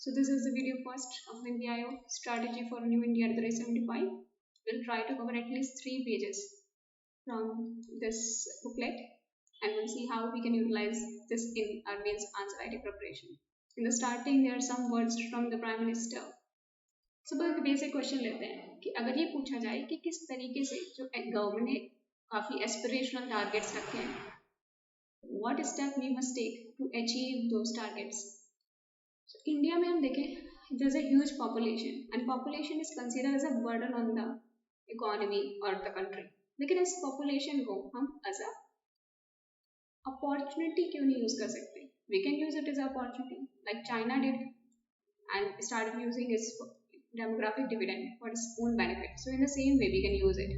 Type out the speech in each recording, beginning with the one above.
So this is the video first of NDIO strategy for New India at the rate 75. We'll try to cover at least 3 pages from this booklet and we'll see how we can utilize this in our mains answer writing preparation. In the starting, there are some words from the Prime Minister. सबसे so, basic question लेते हैं कि अगर ये पूछा जाए कि किस तरीके से जो गवर्नमेंट ने काफ़ी एस्पिरेशनल टारगेट्स रखे हैं, what step we must take to achieve those targets. India में हम देखें, there's a huge population and population is considered as a burden on the economy or the country. लेकिन इस population को हम as a opportunity क्यों नहीं use कर सकते? We can use it as an opportunity like China did and started using its demographic dividend for its own benefit. So in the same way we can use it.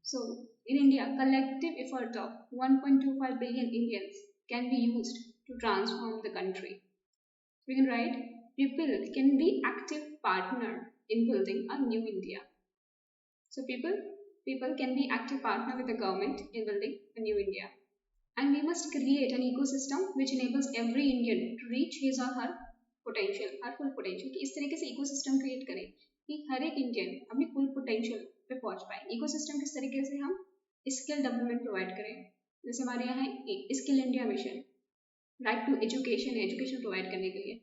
So in India, collective effort of 1.25 billion Indians can be used to transform the country. We can write, people can be active partner in building a new India. So people can be active partner with the government in building a new India. And we must create an ecosystem which enables every Indian to reach his or her potential, her full potential. कि इस तरीके से ecosystem create करें कि हर एक Indian अपनी full potential पे पहुंच पाए. Ecosystem किस तरीके से हम skill development provide करें. जैसे हमारे यहाँ है Skill India Mission, right to education, education provide करने के लिए.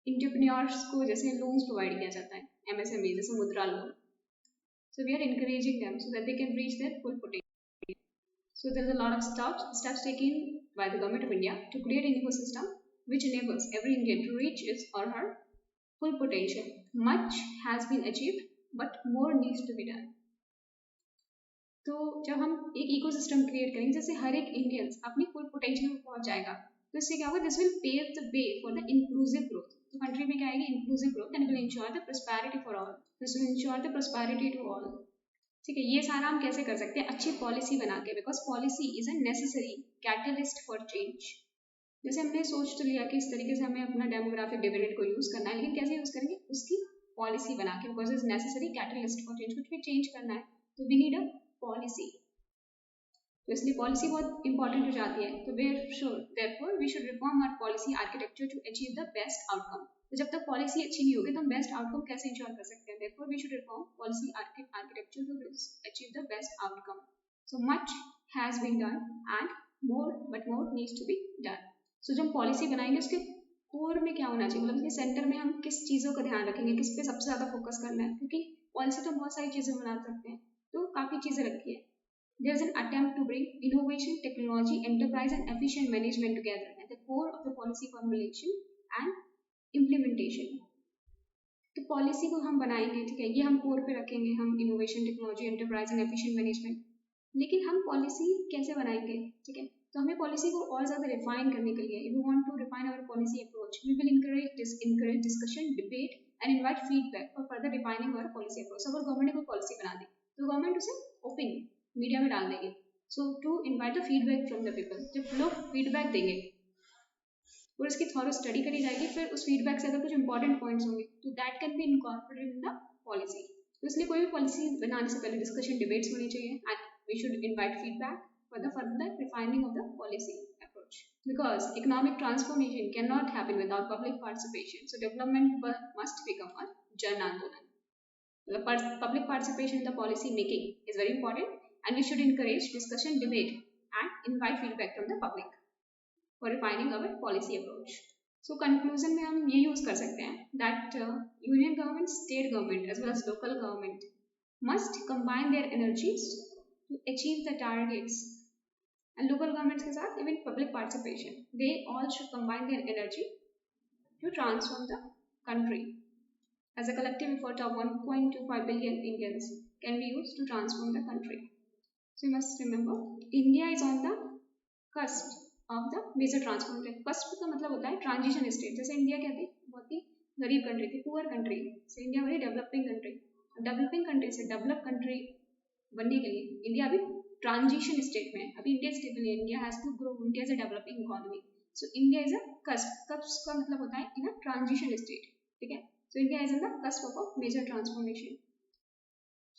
इंटरप्रेन्योर्स को जैसे लोन्स प्रोवाइड किया जाता है, एमएसएमई जैसे Mudra loan. So we are encouraging them so that they can reach their full potential. So there is a lot of steps taken by the government of India to create an ecosystem which enables every Indian to reach his or her full potential. Much has been achieved, but more needs to be done. तो जब हम एक ecosystem create करेंगे जैसे हर एक Indians अपनी full potential में पहुंच जाएगा, तो इससे क्या होगा, this will pave the way for the inclusive growth. तो कंट्री में क्या आएगी, inclusive growth, and will ensure the prosperity for all. This will ensure the prosperity to all. ठीक है, ये सारा हम कैसे कर सकते हैं, अच्छी पॉलिसी बना के, because policy is a necessary catalyst for change. जैसे हमने सोच तो लिया कि इस तरीके से हमें अपना डेमोग्राफिक डिविडेंड को यूज करना है, लेकिन कैसे यूज करेंगे, उसकी पॉलिसी बना के, because is necessary catalyst for change. कुछ भी चेंज करना है तो वी नीड अ पॉलिसी. तो इसलिए पॉलिसी बहुत इंपॉर्टेंट हो जाती है. तो therefore we should reform our policy architecture to achieve the best outcome. तो जब तक पॉलिसी अच्छी नहीं होगी तो हम बेस्ट आउटकम कैसे इंश्योर कर सकते हैं. Therefore we should reform policy architecture to achieve the best outcome. So much has been done and more needs to be done. So जब हम पॉलिसी बनाएंगे उसके कोर में क्या होना चाहिए, मतलब उसके सेंटर में हम किस चीज़ों का ध्यान रखेंगे, किस पे सबसे ज़्यादा फोकस करना है, क्योंकि पॉलिसी तो बहुत सारी चीज़ें बना सकते हैं, तो काफ़ी चीज़ें रखी है. There is an attempt to bring innovation, technology, enterprise, and efficient management together at the core of the policy formulation and implementation. तो पॉलिसी को हम बनाएंगे, ठीक है, ये हम कोर पे रखेंगे, हम innovation, technology, enterprise and efficient management. लेकिन हम पॉलिसी कैसे बनाएंगे, ठीक है, तो हमें पॉलिसी को और ज़्यादा रिफाइन करने के लिए, if we want to refine our policy approach, we will encourage discussion, debate and invite feedback for further refining our policy approach. अगर गवर्नमेंट ने कोई पॉलिसी बना दी तो गवर्नमेंट उसे ओपन मीडिया में डाल देंगे. So to invite the feedback from the people. जब लोग फीडबैक देंगे और इसकी थॉरो स्टडी करी जाएगी, फिर उस फीडबैक से अगर कुछ इंपॉर्टेंट पॉइंट्स होंगे तो that can be incorporated in the policy. तो इसलिए कोई भी पॉलिसी बनाने से पहले डिस्कशन, डिबेट्स होनी चाहिए and we should invite feedback for the further refining of the policy approach. Because economic transformation cannot happen without public participation. So development must become a Jan Andolan. The public participation in the policy making is very important, and we should encourage discussion, debate, and invite feedback from the public for refining our policy approach. So conclusion में हम ये use कर सकते हैं that union government, state government as well as local government must combine their energies to achieve the targets. And local governments के साथ even public participation, they all should combine their energy to transform the country. As a collective effort of 1.25 billion Indians can be used to transform the country. So you must remember, India is on the cusp of the major transformation. Cusp का मतलब होता है transition state. जैसे India क्या थी, बहुत ही गरीब country थी, पुअर कंट्री से इंडिया बनी डेवलपिंग कंट्री. डेवलपिंग कंट्री से डेवलप कंट्री बनने के लिए इंडिया अभी ट्रांजिशन स्टेट में. अभी इंडिया स्टेबल है, India has to grow, India is a developing economy. So India is a cusp. Cusp का मतलब होता है इन अ ट्रांजिशन स्टेट, ठीक है. So India is in the cusp of a major transformation.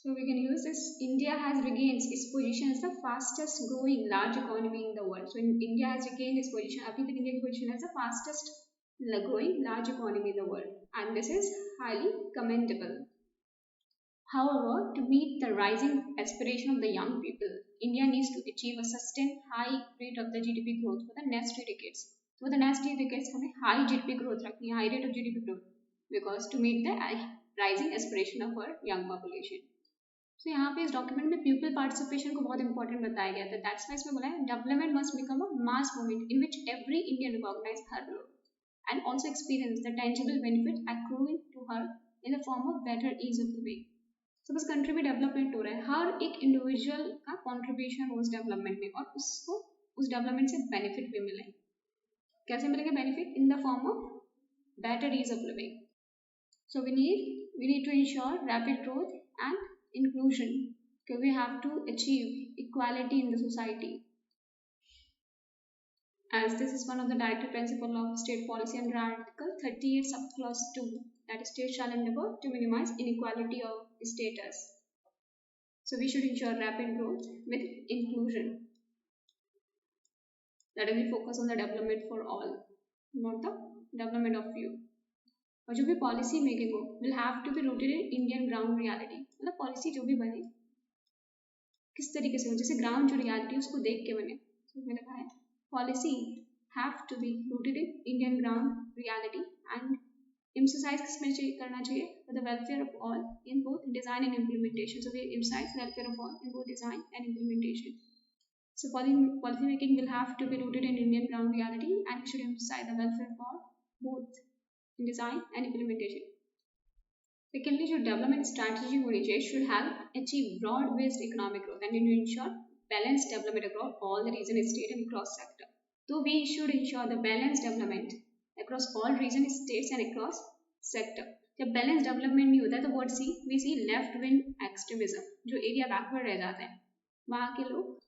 So we can use this. India has regained its position as the fastest growing large economy in the world. So India has regained its position. अभी तक India की position as the fastest growing large economy in the world, and this is highly commendable. However, to meet the rising aspiration of the young people, India needs to achieve a sustained high rate of the GDP growth for the next 3 decades. For the next 3 decades, हमें high GDP growth रखनी है, high rate of GDP growth, because to meet the rising aspiration of our young population. So यहाँ पे इस document में people participation को बहुत important बताया गया था. दैट्स वाई इसमें बोला है development must become a mass movement in which every Indian recognise her role and also experience the tangible benefit accruing to her in the form of better ease of living. Suppose country में development हो रहा है, हर एक individual का contribution हो उस development में और उसको उस डेवलपमेंट से बेनिफिट भी मिले. कैसे मिलेंगे benefit? In the form of better ease of living. So we need to ensure rapid growth and inclusion, because we have to achieve equality in the society, as this is one of the directive principle of state policy under Article 38 subclause 2, that state shall endeavor to minimize inequality of status. So we should ensure rapid growth with inclusion, that we focus on the development for all, not the development of few. और जो भी policy making हो will have to be rooted in Indian ground reality. मतलब policy जो भी बने किस तरीके से हो, जैसे ग्राउंड जो रियलिटी उसको देख के बने. तो मैंने कहा है policy have to be rooted in Indian ground reality and emphasise किसमें करना चाहिए? For the welfare of all in both design and implementation. So we emphasise welfare of all in both design and implementation. So policy making will have to be rooted in Indian ground reality and should emphasize the welfare of all both in design and implementation. Secondly, जो development strategy होनी चाहिए should help achieve broad-based economic growth and ensure balanced development across all the region, state and cross sector. So we should ensure the balanced development across all region, states and across sector. जब balanced development नहीं होता है तो what we see left wing extremism, जो area backward रह जाता है वहाँ के लोग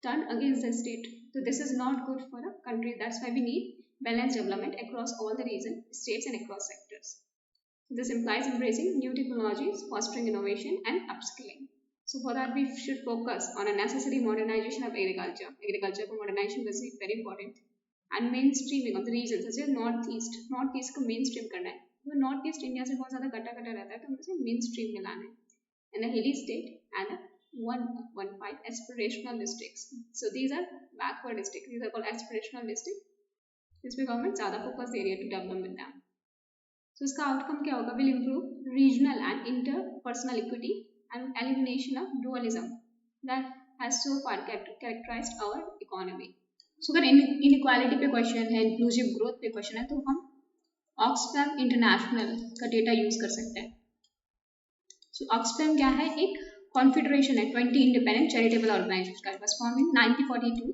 turn against the state. So this is not good for a country. That's why we need balanced development across all the region, states and across sectors. This implies embracing new technologies, fostering innovation and upskilling. So for that we should focus on a necessary modernization of agriculture. Agriculture को modernization is very important. And mainstreaming of the regions such as Northeast. Northeast को mainstream करना है. तो Northeast India से बहुत ज़्यादा कटा रहता है तो हमें इसे mainstream में लाना है. And a hilly state and a 115 aspirational districts. So these are backward districts. These are called aspirational districts. इसमें गवर्नमेंट ज़्यादा फोकस दे रही है to develop with them. So इसका आउटकम क्या होगा? Will improve regional and interpersonal equity and elimination of dualism that has so far characterised our economy. So अगर inequality पे क्वेश्चन है, इंक्लूसिव ग्रोथ पे क्वेश्चन है, तो हम ऑक्सफैम इंटरनेशनल का डेटा यूज कर सकते हैं. सो ऑक्सफैम क्या है? एक कॉन्फेडरेशन है 20 इंडिपेंडेंट चैरिटेबल ऑर्गेनाइजेशन का, was formed in 1942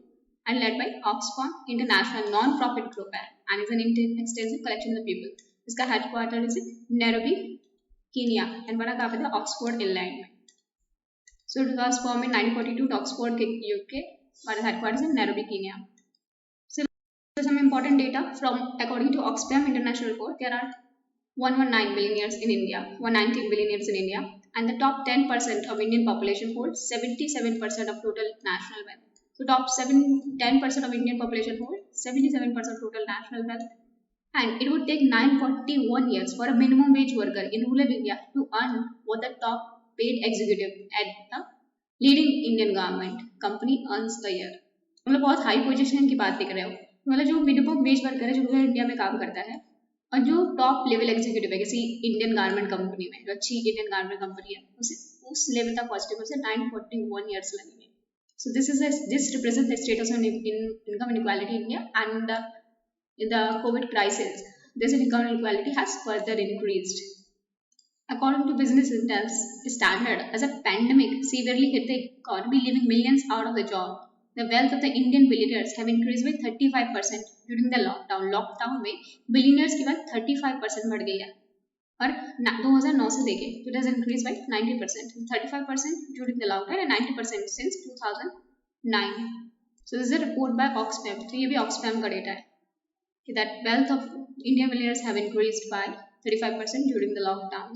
and led by Oxfam International non-profit group and is an extensive collection of people. इसका headquarter is in Nairobi, Kenya and बना कहाँ पे था? Oxford, England में. So it was formed in 1942 Oxford, UK, but headquarters in Nairobi, Kenya. So some important data from according to Oxfam International report, there are 119 billionaires in India, 119 billionaires in India, and the top 10% of Indian population holds 77% of total national wealth. So top 10% of Indian population holds 77% of total national wealth, and it would take 941 years for a minimum wage worker in rural India to earn what the top paid executive at the leading Indian government company earns a year. मतलब बहुत high position की बात देख रहे हो. मतलब जो minimum wage worker है जो रूरल इंडिया में काम करता है और जो टॉप लेवल एग्जीक्यूटिव है किसी इंडियन गारमेंट कंपनी में, जो अच्छी इंडियन गारमेंट कंपनी है, उसे उस लेवल तक पहुंचने को 941 ईयर्स लगेंगे. So this represents the status of income inequality in India, and in the COVID crisis, this income inequality has further increased. According to Business Intelligence Standard, as a pandemic severely hit the economy, leaving millions out of the job, the wealth of the Indian billionaires have increased by 35% during the lockdown. Lockdown में billionaires की बात 35% बढ़ गई है. और 2009 से देखें तो it has increased by 90%, 35% during the lockdown and 90% since 2009. So this is a report by Oxfam. तो ये भी Oxfam का डेटा है कि that wealth of Indian billionaires have increased by 35% during the lockdown.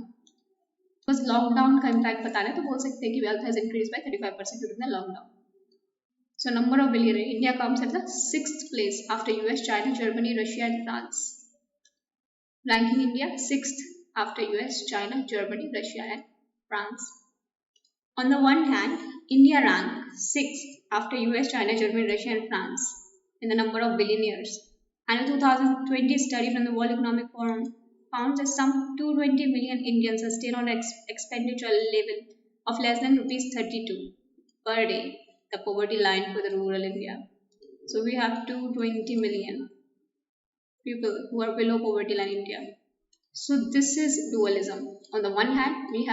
बस lockdown का impact बताना है तो बोल सकते हैं कि wealth has increased by 35% during the lockdown. So number of billionaires, India comes at the 6th place after US, China, Germany, Russia and France. ranking India 6th after US, China, Germany, Russia, and France. On the one hand, India ranked 6th after US, China, Germany, Russia, and France in the number of billionaires. And a 2020 study from the World Economic Forum found that some 220 million Indians are still on expenditure level of less than rupees 32 per day, the poverty line for the rural India. So we have 220 million people who are below poverty line in India. So this is dualism. On the one hand, we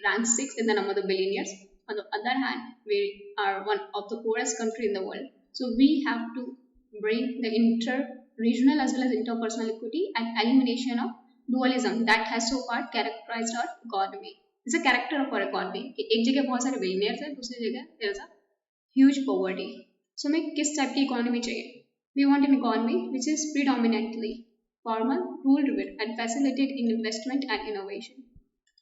rank sixth in the number of billionaires. On the other hand, we are one of the poorest country in the world. So we have to bring the inter-regional as well as interpersonal equity and elimination of dualism that has so far characterized our economy. It's a character of our economy. कि एक जगह बहुत सारे billionaires हैं, दूसरी जगह there is a huge poverty. So हमें किस टाइप की इकोनॉमी चाहिए? We want an economy which is predominantly formal, rule-driven, and facilitate in investment and innovation.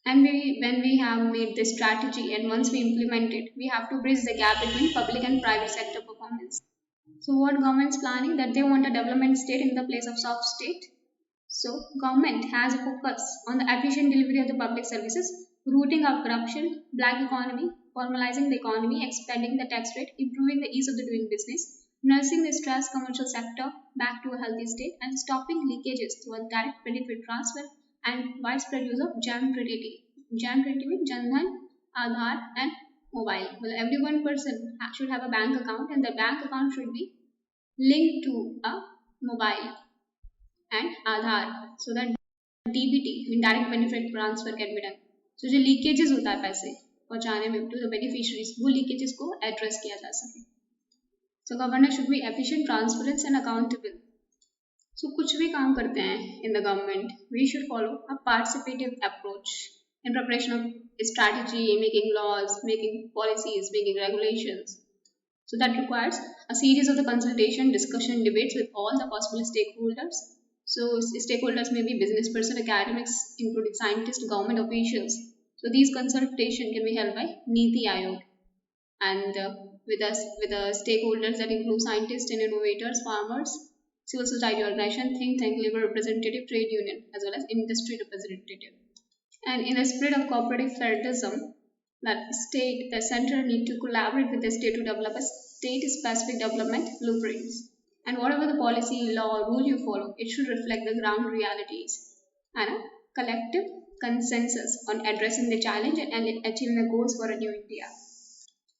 And when we have made this strategy and once we implement it, we have to bridge the gap between public and private sector performance. So what government's planning that they want a development state in the place of soft state. So government has a focus on the efficient delivery of the public services, rooting out corruption, black economy, formalizing the economy, expanding the tax rate, improving the ease of the doing business, nursing the stressed commercial sector back to a healthy state, and stopping leakages through a direct benefit transfer and widespread use of JAM Trinity. JAM Trinity means Jan Dhan, Aadhaar, and mobile. Well, every one person should have a bank account, and the bank account should be linked to a mobile and Aadhaar, so that DBT, direct benefit transfer, can be done. So जो leakages होता है पैसे पहुंचाने में to the beneficiaries, वो leakages को address किया जा सके. So governance should be efficient, transparent, and accountable. So कुछ भी काम करते हैं in the government, we should follow a participative approach in preparation of strategy, making laws, making policies, making regulations. So that requires a series of the consultation, discussion, debates with all the possible stakeholders. So stakeholders may be business person, academics, including scientists, government officials. So these consultation can be held by Niti Aayog, and with the stakeholders that include scientists and innovators, farmers, civil society organization, think tank, labor representative, trade union, as well as industry representative. And in the spirit of cooperative federalism, that the center need to collaborate with the state to develop a state-specific development blueprints. And whatever the policy, law, or rule you follow, it should reflect the ground realities and a collective consensus on addressing the challenge and achieving the goals for a new India.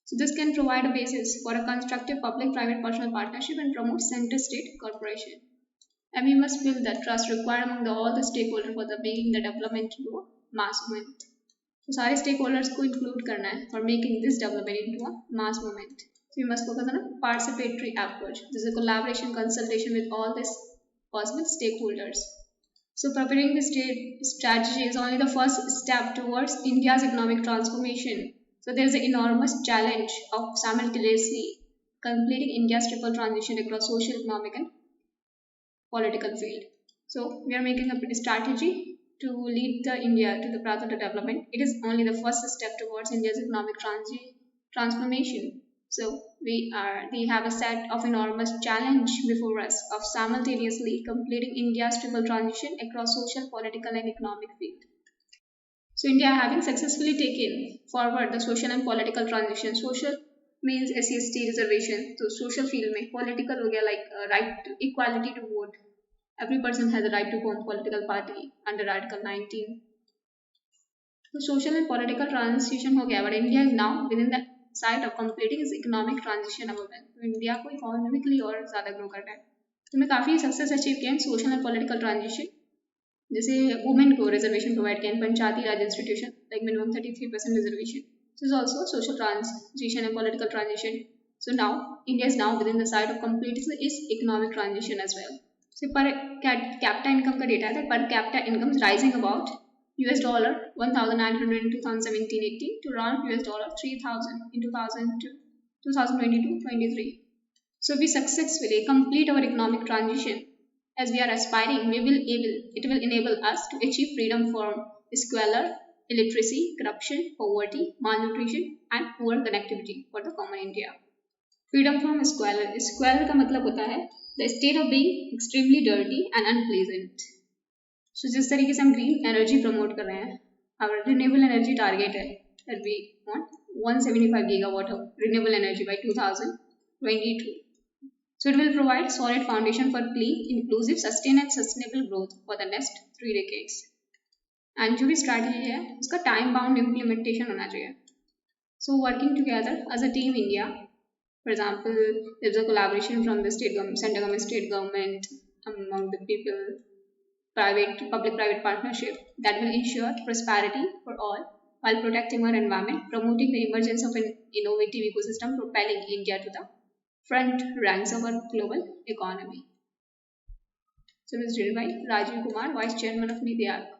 So this can provide a basis for a constructive public-private personal partnership and promote center-state cooperation. And we must build the trust required among all the stakeholders for the making the development into a mass movement. So सारे stakeholders को include करना है for making this development into a mass movement. So we must focus on a participatory approach. This is a collaboration, consultation with all these possible stakeholders. So preparing the state strategy is only the first step towards India's economic transformation. So there is an enormous challenge of simultaneously completing India's triple transition across social, economic, and political field. So we are making a strategy to lead the India to the path of the development. It is only the first step towards India's economic transformation. So we have a set of enormous challenge before us of simultaneously completing India's triple transition across social, political, and economic field. So India having successfully taken forward the social and political transition. Social means SC/ST reservation. So social field में political हो गया like right to equality to vote. Every person has a right to form political party under Article 19. So social and political transition हो गया, but India is now within the sight of completing its economic transition अब है. तो India को economically और ज़्यादा grow करना है. तो मैं काफ़ी सक्सेस अचीव किया सोशल एंड पॉलिटिकल ट्रांजिशन. जैसे वुमेन को रिजर्वेशन प्रोवाइड किया in Panchayati Raj institution like minimum 33% reservation. This is also social transition and political transition. So now India is now within the sight of completing its economic transition as well. So per capita income का data है that per capita income is rising about $1,900 in 2017-18 to around $3,000 in 2022-23. So we successfully complete our economic transition. As we are aspiring, it will enable us to achieve freedom from squalor, illiteracy, corruption, poverty, malnutrition, and poor connectivity for the common India. Freedom from squalor. Squalor का मतलब होता है the state of being extremely dirty and unpleasant. सो जिस तरीके से हम green energy promote कर रहे हैं, our renewable energy target है that we want 175 gigawatt of renewable energy by 2022. So it will provide solid foundation for clean, inclusive, sustained and sustainable growth for the next 3 decades. And जो भी strategy है उसका time bound implementation होना चाहिए. So working together as a team India, for example, there's a collaboration from the state government, central government, state government, among the people, public-private partnership that will ensure prosperity for all while protecting our environment, promoting the emergence of an innovative ecosystem, propelling India to the front ranks of our global economy. So, it was written by Rajiv Kumar, Vice Chairman of NITI Aayog.